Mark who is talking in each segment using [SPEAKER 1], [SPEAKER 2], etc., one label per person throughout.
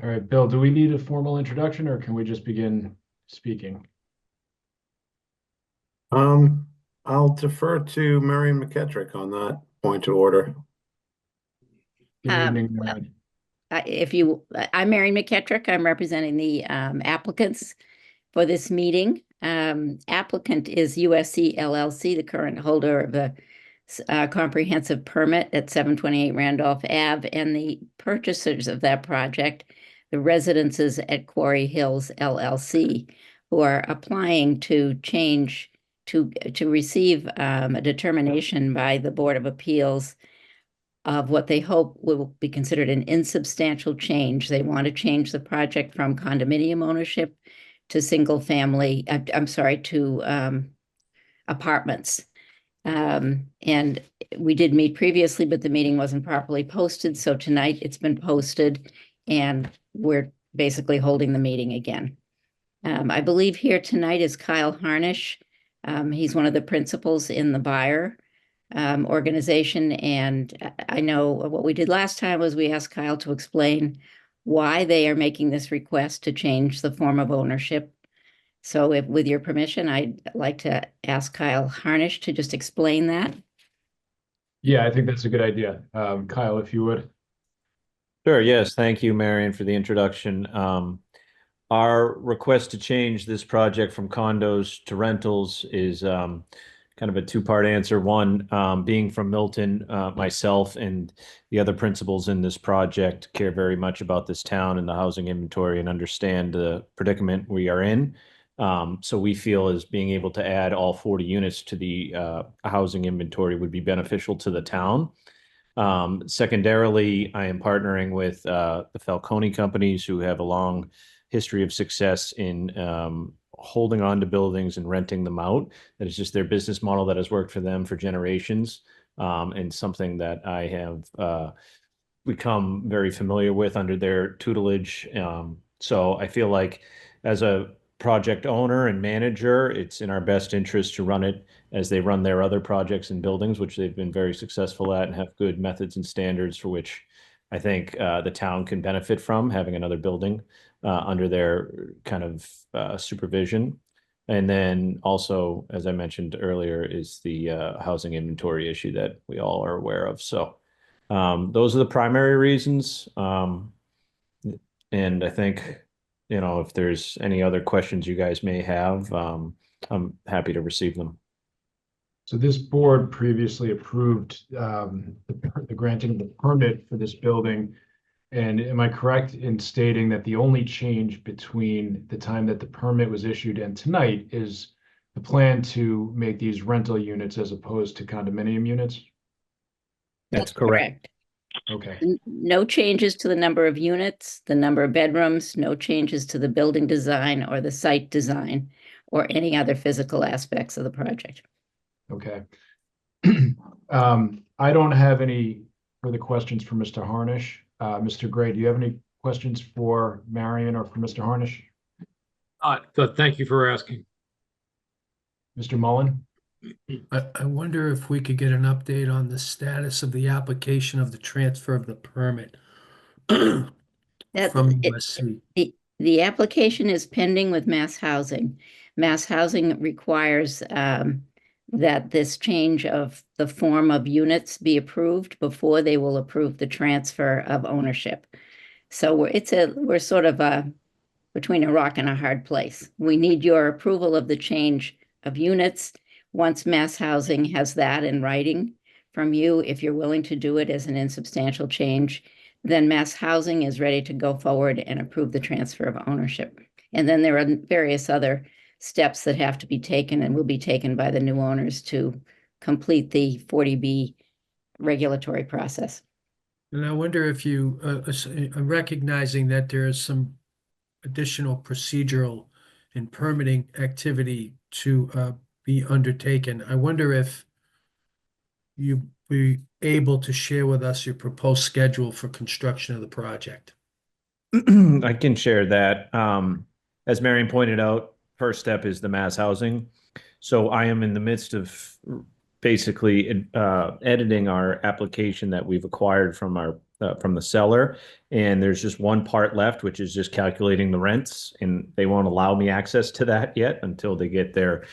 [SPEAKER 1] All right, Bill, do we need a formal introduction or can we just begin speaking?
[SPEAKER 2] Um, I'll defer to Marion McKettrick on that point of order.
[SPEAKER 1] Good
[SPEAKER 3] Um,
[SPEAKER 1] evening.
[SPEAKER 3] well, I'm Mary McKettrick. I'm representing the applicants for this meeting. Applicant is USC LLC, the current holder of the comprehensive permit at 728 Randolph Ave, and the purchasers of that project, the residences at Quarry Hills LLC, who are applying to change to receive a determination by the Board of Appeals of what they hope will be considered an insubstantial change. They want to change the project from condominium ownership to single family, I'm sorry, to apartments. And we did meet previously, but the meeting wasn't properly posted. So tonight it's been posted and we're basically holding the meeting again. I believe here tonight is Kyle Harnish. He's one of the principals in the buyer organization. And I know what we did last time was we asked Kyle to explain why they are making this request to change the form of ownership. So if, with your permission, I'd like to ask Kyle Harnish to just explain that.
[SPEAKER 1] Yeah, I think that's a good idea. Kyle, if you would.
[SPEAKER 4] Sure, yes. Thank you, Marion, for the introduction. Our request to change this project from condos to rentals is kind of a two-part answer. One, being from Milton, myself and the other principals in this project care very much about this town and the housing inventory and understand the predicament we are in. So we feel as being able to add all 40 units to the housing inventory would be beneficial to the town. Secondarily, I am partnering with the Falcone companies who have a long history of success in holding on to buildings and renting them out. That is just their business model that has worked for them for generations, and something that I have become very familiar with under their tutelage. So I feel like as a project owner and manager, it's in our best interest to run it as they run their other projects and buildings, which they've been very successful at and have good methods and standards for which I think the town can benefit from having another building under their kind of supervision. And then also, as I mentioned earlier, is the housing inventory issue that we all are aware of. So those are the primary reasons. And I think, if there's any other questions you guys may have, I'm happy to receive them.
[SPEAKER 1] So this board previously approved the granting of the permit for this building. And am I correct in stating that the only change between the time that the permit was issued and tonight is the plan to make these rental units as opposed to condominium units?
[SPEAKER 4] That's correct.
[SPEAKER 1] Okay.
[SPEAKER 3] No changes to the number of units, the number of bedrooms, no changes to the building design or the site design or any other physical aspects of the project.
[SPEAKER 1] Okay. I don't have any further questions for Mr. Harnish. Mr. Gray, do you have any questions for Marion or for Mr. Harnish?
[SPEAKER 5] Thank you for asking.
[SPEAKER 1] Mr. Mullen?
[SPEAKER 6] I wonder if we could get an update on the status of the application of the transfer of the permit from USC.
[SPEAKER 3] The application is pending with Mass Housing. Mass Housing requires that this change of the form of units be approved before they will approve the transfer of ownership. So we're sort of between a rock and a hard place. We need your approval of the change of units. Once Mass Housing has that in writing from you, if you're willing to do it as an insubstantial change, then Mass Housing is ready to go forward and approve the transfer of ownership. And then there are various other steps that have to be taken and will be taken by the new owners to complete the 40B regulatory process.
[SPEAKER 6] And I wonder if you, recognizing that there is some additional procedural and permitting activity to be undertaken, I wonder if you be able to share with us your proposed schedule for construction of the project.
[SPEAKER 4] I can share that. As Marion pointed out, first step is the mass housing. So I am in the midst of basically editing our application that we've acquired from our from the seller, and there's just one part left, which is just calculating the rents, and they won't allow me access to that yet until they get their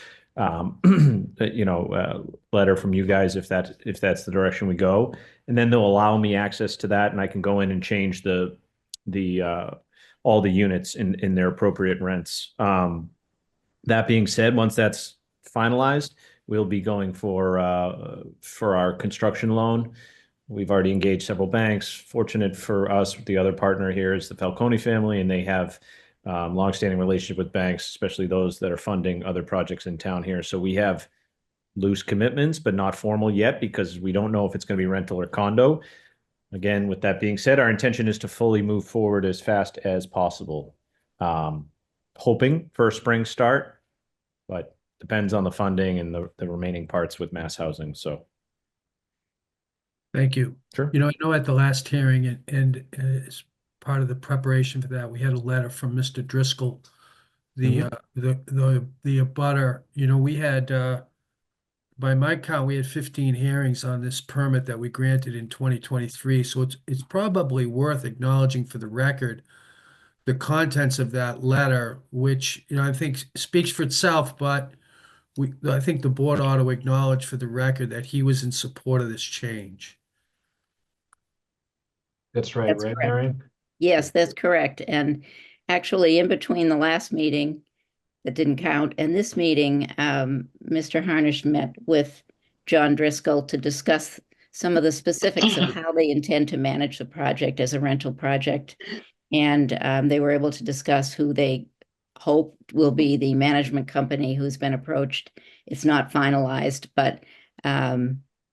[SPEAKER 4] letter from you guys if that's the direction we go, and then they'll allow me access to that, and I can go in and change the all the units in their appropriate rents. That being said, once that's finalized, we'll be going for our construction loan. We've already engaged several banks. Fortunate for us, the other partner here is the Falcone family, and they have longstanding relationship with banks, especially those that are funding other projects in town here. So we have loose commitments, but not formal yet because we don't know if it's going to be rental or condo. Again, with that being said, our intention is to fully move forward as fast as possible. Hoping for a spring start, but depends on the funding and the remaining parts with mass housing. So,
[SPEAKER 6] Thank you.
[SPEAKER 4] sure.
[SPEAKER 6] I know at the last hearing and as part of the preparation for that, we had a letter from Mr. Driscoll, the abutter. We had, by my count, we had 15 hearings on this permit that we granted in 2023. So it's probably worth acknowledging for the record the contents of that letter, which, I think speaks for itself, but I think the board ought to acknowledge for the record that he was in support of this change.
[SPEAKER 1] That's right,
[SPEAKER 3] That's
[SPEAKER 1] right,
[SPEAKER 3] correct.
[SPEAKER 1] Marion?
[SPEAKER 3] Yes, that's correct. And actually, in between the last meeting that didn't count and this meeting, Mr. Harnish met with John Driscoll to discuss some of the specifics of how they intend to manage the project as a rental project. And they were able to discuss who they hope will be the management company who's been approached. It's not finalized, but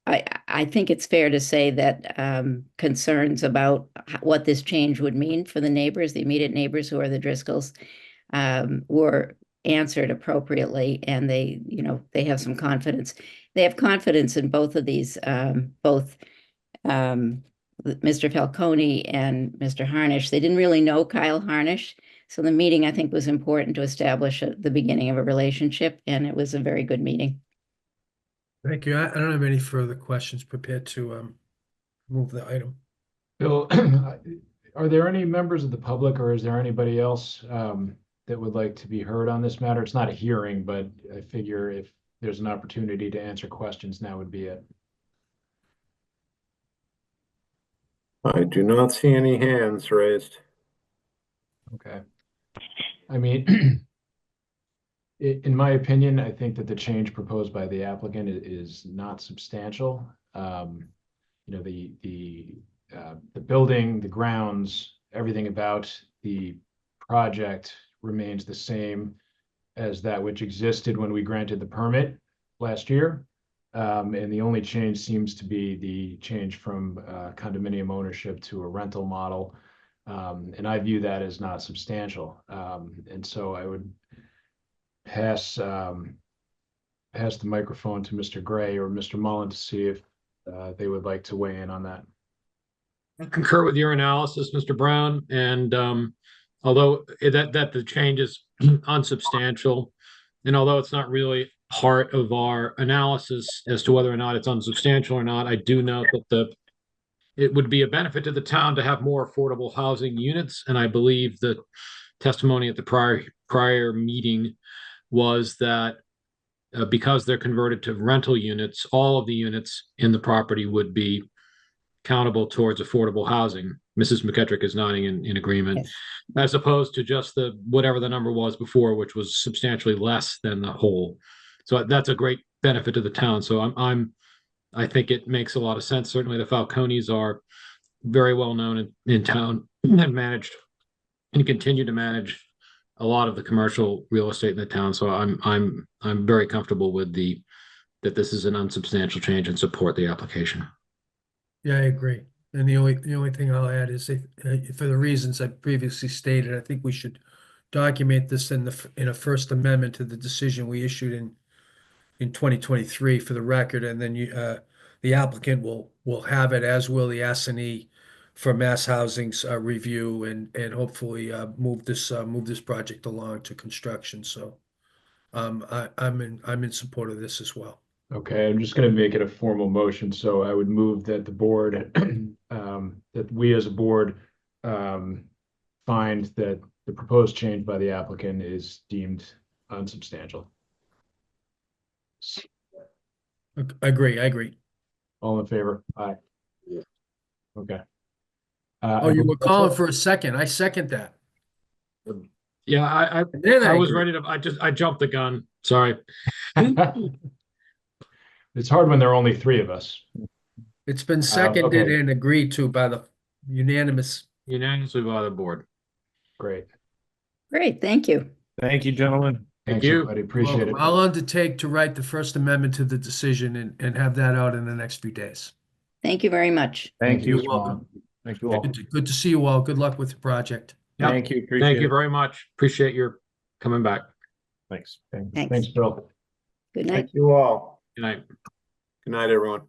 [SPEAKER 3] I think it's fair to say that concerns about what this change would mean for the neighbors, the immediate neighbors who are the Driscolls, were answered appropriately, and they have some confidence. They have confidence in both of these, both Mr. Falcone and Mr. Harnish. They didn't really know Kyle Harnish, so the meeting, I think, was important to establish the beginning of a relationship, and it was a very good meeting.
[SPEAKER 6] Thank you. I don't have any further questions prepared to move the item.
[SPEAKER 1] Bill, are there any members of the public or is there anybody else that would like to be heard on this matter? It's not a hearing, but I figure if there's an opportunity to answer questions, now would be it.
[SPEAKER 2] I do not see any hands raised.
[SPEAKER 1] Okay. I mean, in my opinion, I think that the change proposed by the applicant is not substantial. The building, the grounds, everything about the project remains the same as that which existed when we granted the permit last year. And the only change seems to be the change from condominium ownership to a rental model. And I view that as not substantial. And so I would pass the microphone to Mr. Gray or Mr. Mullen to see if they would like to weigh in on that.
[SPEAKER 5] I concur with your analysis, Mr. Brown, and although that the change is unsubstantial, and although it's not really part of our analysis as to whether or not it's unsubstantial or not, I do note that it would be a benefit to the town to have more affordable housing units, and I believe the testimony at the prior meeting was that because they're converted to rental units, all of the units in the property would be countable towards affordable housing. Mrs. McKettrick is nodding in agreement,
[SPEAKER 3] Yes.
[SPEAKER 5] as opposed to just the whatever the number was before, which was substantially less than the whole. So that's a great benefit to the town. So I think it makes a lot of sense. Certainly, the Falcones are very well known in town and managed and continue to manage a lot of the commercial real estate in the town. So I'm very comfortable with that this is an unsubstantial change and support the application.
[SPEAKER 6] Yeah, I agree. And the only thing I'll add is for the reasons I previously stated, I think we should document this in a First Amendment to the decision we issued in 2023 for the record, and then the applicant will have it, as will the S&E for Mass Housing's review and hopefully move this project along to construction. So I'm in support of this as well.
[SPEAKER 1] Okay, I'm just gonna make it a formal motion, so I would move that the board, that we as a board, find that the proposed change by the applicant is deemed unsubstantial.
[SPEAKER 6] I agree.
[SPEAKER 1] All in favor? Aye. Okay.
[SPEAKER 6] Oh, you were calling for a second. I second that.
[SPEAKER 5] Yeah,
[SPEAKER 6] And then
[SPEAKER 5] I was
[SPEAKER 6] agree.
[SPEAKER 5] ready to, I jumped the gun. Sorry.
[SPEAKER 1] It's hard when there are only three of us.
[SPEAKER 6] It's been seconded
[SPEAKER 1] okay.
[SPEAKER 6] and agreed to by the unanimous.
[SPEAKER 5] Unanimously by the board.
[SPEAKER 1] Great.
[SPEAKER 3] Great, thank you.
[SPEAKER 4] Thank you, gentlemen.
[SPEAKER 1] Thanks,
[SPEAKER 5] you.
[SPEAKER 1] everybody. Appreciate it.
[SPEAKER 6] I'll undertake to write the First Amendment to the decision and have that out in the next few days.
[SPEAKER 3] Thank you very much.
[SPEAKER 4] Thank you.
[SPEAKER 6] You're welcome.
[SPEAKER 4] Thank you all.
[SPEAKER 6] Good to see you all. Good luck with the project.
[SPEAKER 5] Yep.
[SPEAKER 4] Thank you.
[SPEAKER 5] Thank
[SPEAKER 4] Appreciate
[SPEAKER 5] you
[SPEAKER 4] it.
[SPEAKER 5] very much. Appreciate your coming back.
[SPEAKER 4] Thanks.
[SPEAKER 3] Thanks.
[SPEAKER 1] Thanks, Bill.
[SPEAKER 3] Good night.
[SPEAKER 2] Thank you all.
[SPEAKER 5] Good night.
[SPEAKER 2] Good night, everyone.